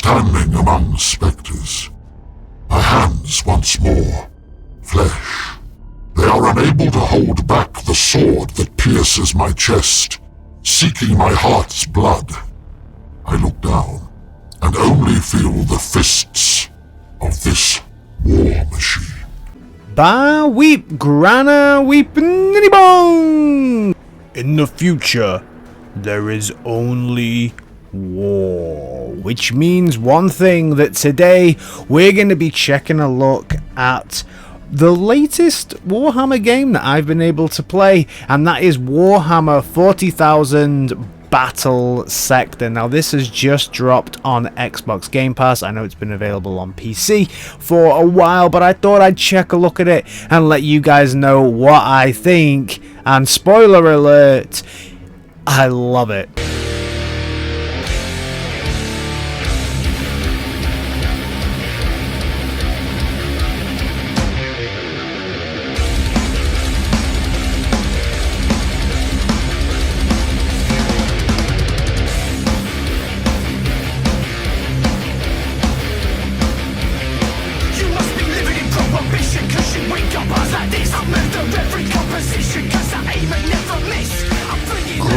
standing among spectres. My hands once more, flesh. They are unable to hold back the sword that pierces my chest, seeking my heart's blood. I look down, and only feel the fists of this war machine. Ba weep, grana weep, nitty bong! In the future, there is only war. Which means one thing, that today we're going to be checking a look at the latest Warhammer game that I've been able to play, and that is Warhammer 40,000 Battelsector. Now this has just dropped on Xbox Gamepass. I know it's been available on PC for a while, but I thought I'd check a look at it and let you guys know what I think. And spoiler alert, I love it.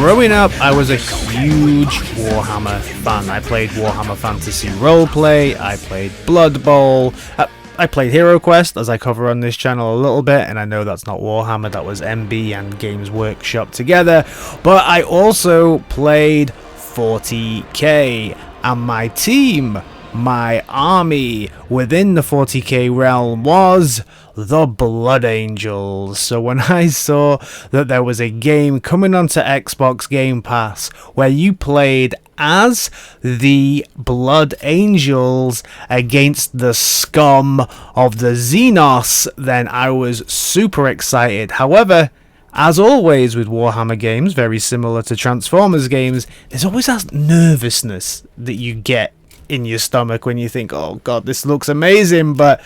Growing up, I was a huge Warhammer fan. I played Warhammer Fantasy Roleplay, I played Blood Bowl, I played Hero Quest, as I cover on this channel a little bit, and I know that's not Warhammer, that was MB and Games Workshop together, but I also played 40k, and my team, my army within the 40k realm was the Blood Angels. So when I saw that there was a game coming onto Xbox Game Pass where you played as the Blood Angels against the scum of the Xenos, then I was super excited. However, as always with Warhammer games, very similar to Transformers games, there's always that nervousness that you get in your stomach when you think, oh god, this looks amazing, but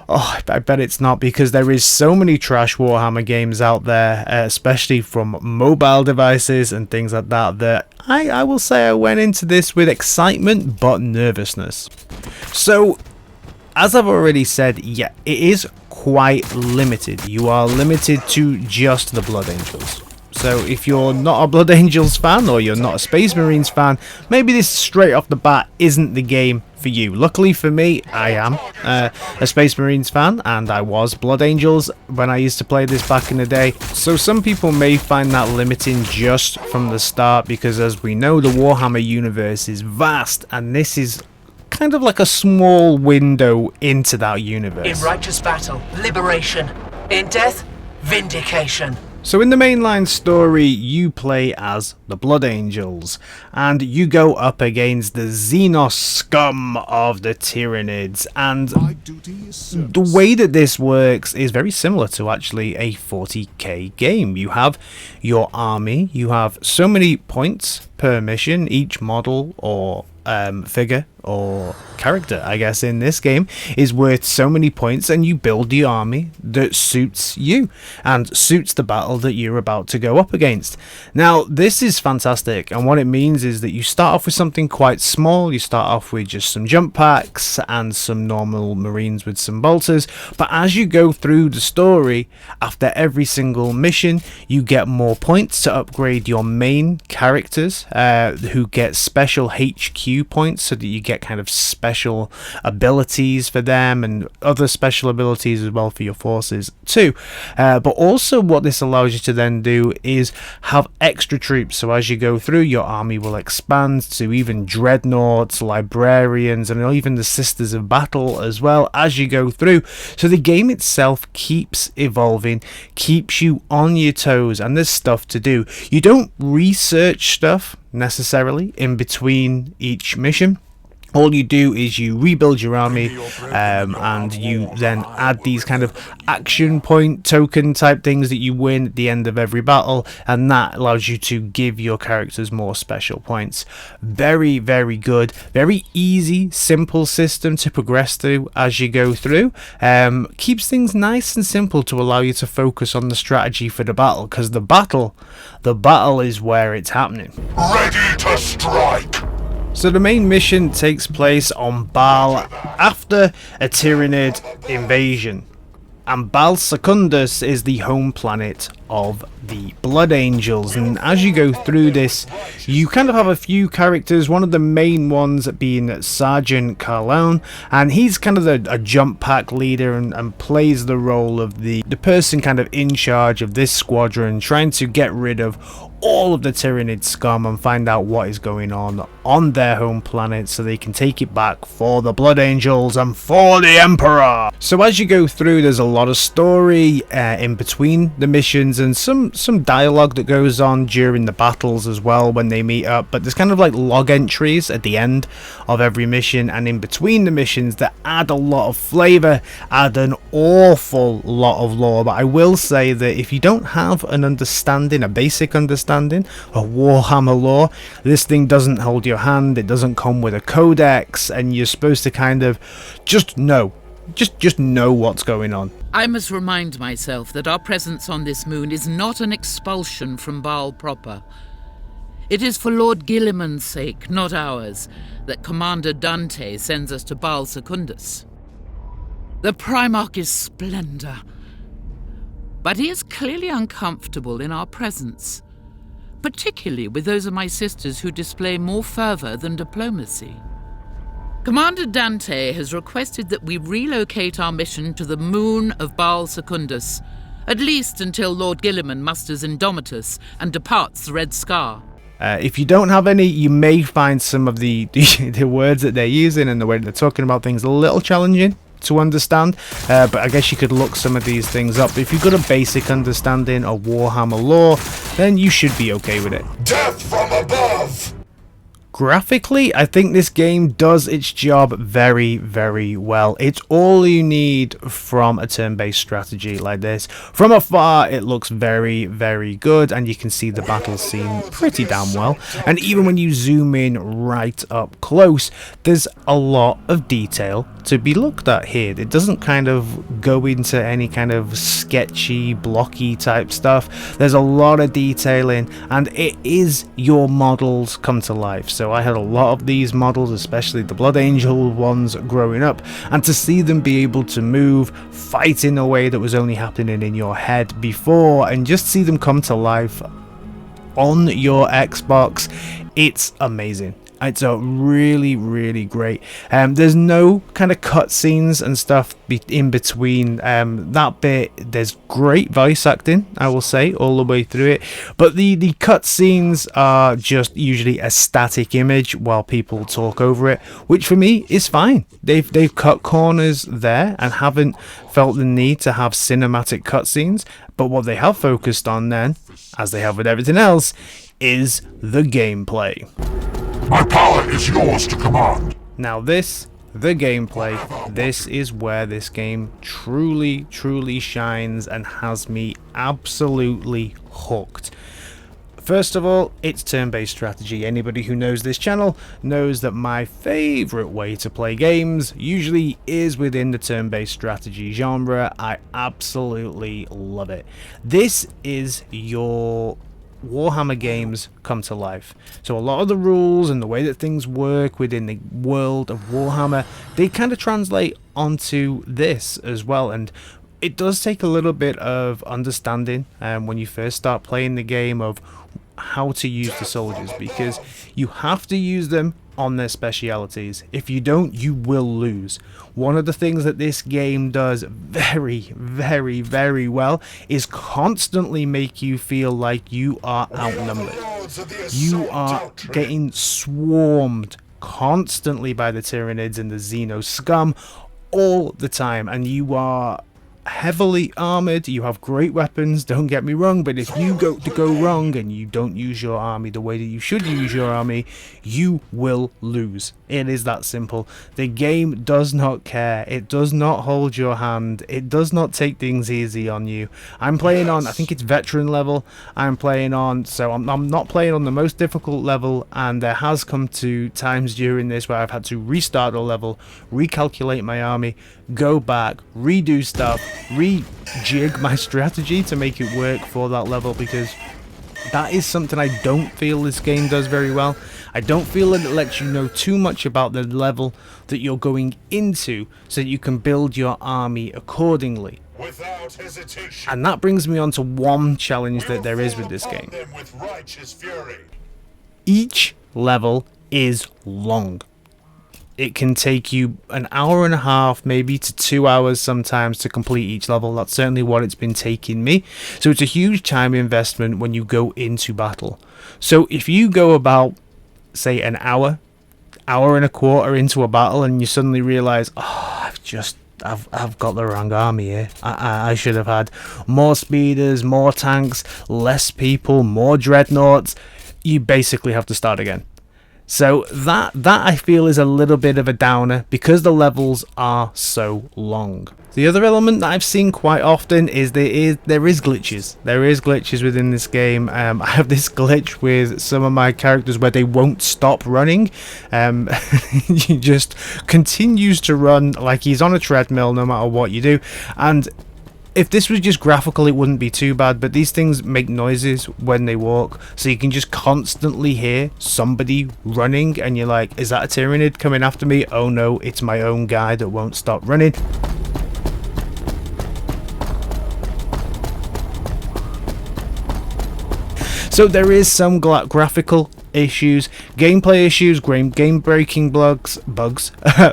oh, I bet it's not, because there is so many trash Warhammer games out there, especially from mobile devices and things like that, that I will say I went into this with excitement but nervousness. So, as I've already said, yeah, it is quite limited. You are limited to just the Blood Angels. So if you're not a Blood Angels fan, or you're not a Space Marines fan, maybe this straight off the bat isn't the game for you. Luckily for me, I am a Space Marines fan, and I was Blood Angels when I used to play this back in the day. So some people may find that limiting just from the start, because as we know, the Warhammer universe is vast, and this is kind of like a small window into that universe. In righteous battle, liberation. In death, vindication. So in the mainline story, you play as the Blood Angels, and you go up against the Xenos scum of the Tyranids, and the way that this works is very similar to actually a 40k game. You have your army, you have so many points per mission. Each model or figure or character, I guess, in this game is worth so many points, and you build the army that suits you and suits the battle that you're about to go up against. Now this is fantastic, and what it means is that you start off with something quite small. You start off with just some jump packs and some normal marines with some bolters, but as you go through the story, after every single mission, you get more points to upgrade your main characters, who get special HQ points, so that you get kind of special abilities for them, and other special abilities as well for your forces too. But also what this allows you to then do is have extra troops. So as you go through, your army will expand to even dreadnoughts, librarians, and even the Sisters of Battle as well as you go through. So the game itself keeps evolving, keeps you on your toes, and there's stuff to do. You don't research stuff necessarily in between each mission. All you do is you rebuild your army, and you then add these kind of action point token type things that you win at the end of every battle, and that allows you to give your characters more special points. Very, very good, very easy, simple system to progress through as you go through. Keeps things nice and simple to allow you to focus on the strategy for the battle, because the battle is where it's happening. Ready to strike! So the main mission takes place on Baal after a Tyranid invasion. And Baal Secundus is the home planet of the Blood Angels, and as you go through this, you kind of have a few characters, one of the main ones being Sergeant Carlone, and he's kind of a jump pack leader and plays the role of the person kind of in charge of this squadron, trying to get rid of all of the Tyranid scum and find out what is going on their home planet so they can take it back for the Blood Angels and for the Emperor. So as you go through, there's a lot of story in between the missions and some dialogue that goes on during the battles as well when they meet up, but there's kind of like log entries at the end of every mission and in between the missions that add a lot of flavour, add an awful lot of lore. But I will say that if you don't have an understanding, a basic understanding of Warhammer lore, this thing doesn't hold your hand, it doesn't come with a codex, and you're supposed to kind of just know what's going on. I must remind myself that our presence on this moon is not an expulsion from Baal proper. It is for Lord Guilliman's sake, not ours, that Commander Dante sends us to Baal Secundus. The Primarch is splendor, but he is clearly uncomfortable in our presence, particularly with those of my sisters who display more fervour than diplomacy. Commander Dante has requested that we relocate our mission to the moon of Baal Secundus, at least until Lord Guilliman musters Indomitus and departs the Red Scar. If you don't have any, you may find some of the words that they're using and the way they're talking about things a little challenging to understand, but I guess you could look some of these things up. If you've got a basic understanding of Warhammer lore, then you should be okay with it. Death from above! Graphically, I think this game does its job very, very well. It's all you need from a turn-based strategy like this. From afar, it looks very, very good, and you can see the battle scene pretty damn well. And even when you zoom in right up close, there's a lot of detail to be looked at here. It doesn't kind of go into any kind of sketchy, blocky type stuff. There's a lot of detailing, and it is your models come to life. So I had a lot of these models, especially the Blood Angel ones growing up, and to see them be able to move, fight in a way that was only happening in your head before, and just see them come to life on your Xbox, it's amazing. It's a really, really great. There's no kind of cutscenes and stuff in between that bit. There's great voice acting, I will say, all the way through it. But the cutscenes are just usually a static image while people talk over it, which for me is fine. They've cut corners there and haven't felt the need to have cinematic cutscenes. But what they have focused on then, as they have with everything else, is the gameplay. My power is yours to command. Now the gameplay, this is where this game truly, truly shines and has me absolutely hooked. First of all, it's turn-based strategy. Anybody who knows this channel knows that my favourite way to play games usually is within the turn-based strategy genre. I absolutely love it. This is your Warhammer games come to life. So a lot of the rules and the way that things work within the world of Warhammer, they kind of translate onto this as well, and it does take a little bit of understanding when you first start playing the game of how to use the soldiers, because you have to use them on their specialities. If you don't, you will lose. One of the things that this game does very, very, very well is constantly make you feel like you are outnumbered. You are getting swarmed constantly by the Tyranids and the Xeno scum all the time, and you are heavily armored. You have great weapons, don't get me wrong, but if you go wrong and you don't use your army the way that you should use your army, you will lose. It is that simple. The game does not care. It does not hold your hand. It does not take things easy on you. I'm playing on, I think it's veteran level. I'm not playing on the most difficult level, and there has come to times during this where I've had to restart a level, recalculate my army, go back, redo stuff, rejig my strategy to make it work for that level, because that is something I don't feel this game does very well. I don't feel that it lets you know too much about the level that you're going into so that you can build your army accordingly. Without hesitation, And that brings me on to one challenge that there is with this upon game. them with righteous fury. Each level is long. It can take you an hour and a half, maybe to 2 hours sometimes to complete each level. That's certainly what it's been taking me. So it's a huge time investment when you go into battle. So if you go about, say, an hour and a quarter into a battle and you suddenly realize, oh, I've got the wrong army here. I should have had more speeders, more tanks, less people, more dreadnoughts. You basically have to start again. So that I feel is a little bit of a downer because the levels are so long. The other element that I've seen quite often is there is glitches. There is glitches within this game. I have this glitch with some of my characters where they won't stop running. He just continues to run like he's on a treadmill no matter what you do. And if this was just graphical, it wouldn't be too bad, but these things make noises when they walk, so you can just constantly hear somebody running, and you're like, is that a Tyranid coming after me? Oh no, it's my own guy that won't stop running. So there is some graphical issues, gameplay issues, game breaking bugs,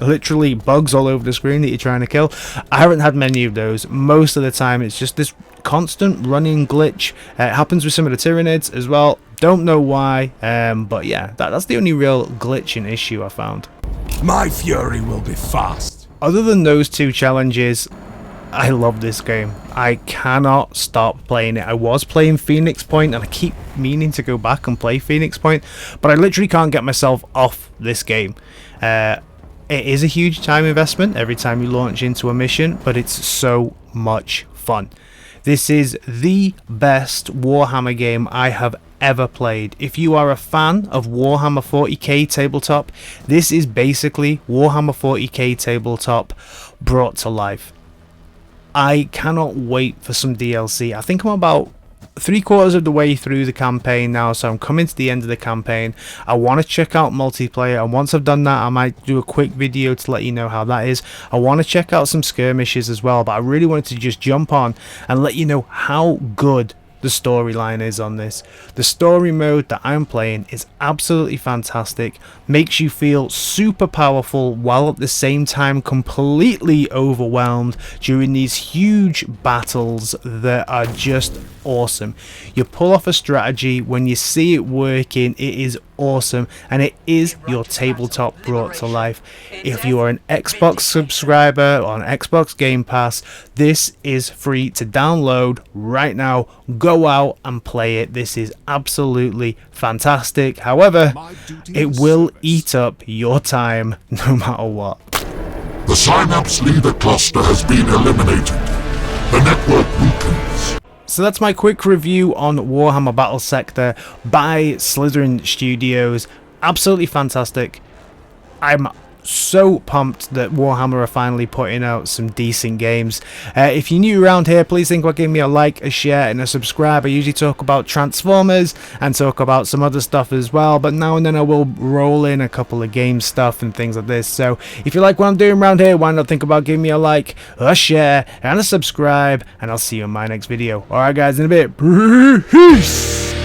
literally bugs all over the screen that you're trying to kill. I haven't had many of those. Most of the time it's just this constant running glitch. It happens with some of the Tyranids as well. Don't know why, but yeah, that's the only real glitching issue I found. My fury will be fast. Other than those two challenges, I love this game. I cannot stop playing it. I was playing Phoenix Point and I keep meaning to go back and play Phoenix Point, but I literally can't get myself off this game. It is a huge time investment every time you launch into a mission, but it's so much fun. This is the best Warhammer game I have ever played. If you are a fan of Warhammer 40k tabletop, this is basically Warhammer 40k tabletop brought to life. I cannot wait for some DLC. I think I'm about 3/4 of the way through the campaign now, so I'm coming to the end of the campaign. I want to check out multiplayer, and once I've done that, I might do a quick video to let you know how that is. I want to check out some skirmishes as well, but I really wanted to just jump on and let you know how good the storyline is on this. The story mode that I'm playing is absolutely fantastic, makes you feel super powerful while at the same time completely overwhelmed during these huge battles that are just awesome. You pull off a strategy, when you see it working, it is awesome, and it is your tabletop brought to life. If you are an Xbox subscriber on Xbox Game Pass, this is free to download right now. Go out and play it. This is absolutely fantastic. However, it will eat up your time no matter what. The Synapse Leader cluster has been eliminated. The network weakens. So that's my quick review on Warhammer Battelsector by Slytherin Studios. Absolutely fantastic. I'm so pumped that Warhammer are finally putting out some decent games. If you're new around here, please think about giving me a like, a share and a subscribe. I usually talk about Transformers and talk about some other stuff as well, but now and then I will roll in a couple of game stuff and things like this. So if you like what I'm doing around here, why not think about giving me a like, a share and a subscribe, and I'll see you in my next video. Alright guys, in a bit. Peace!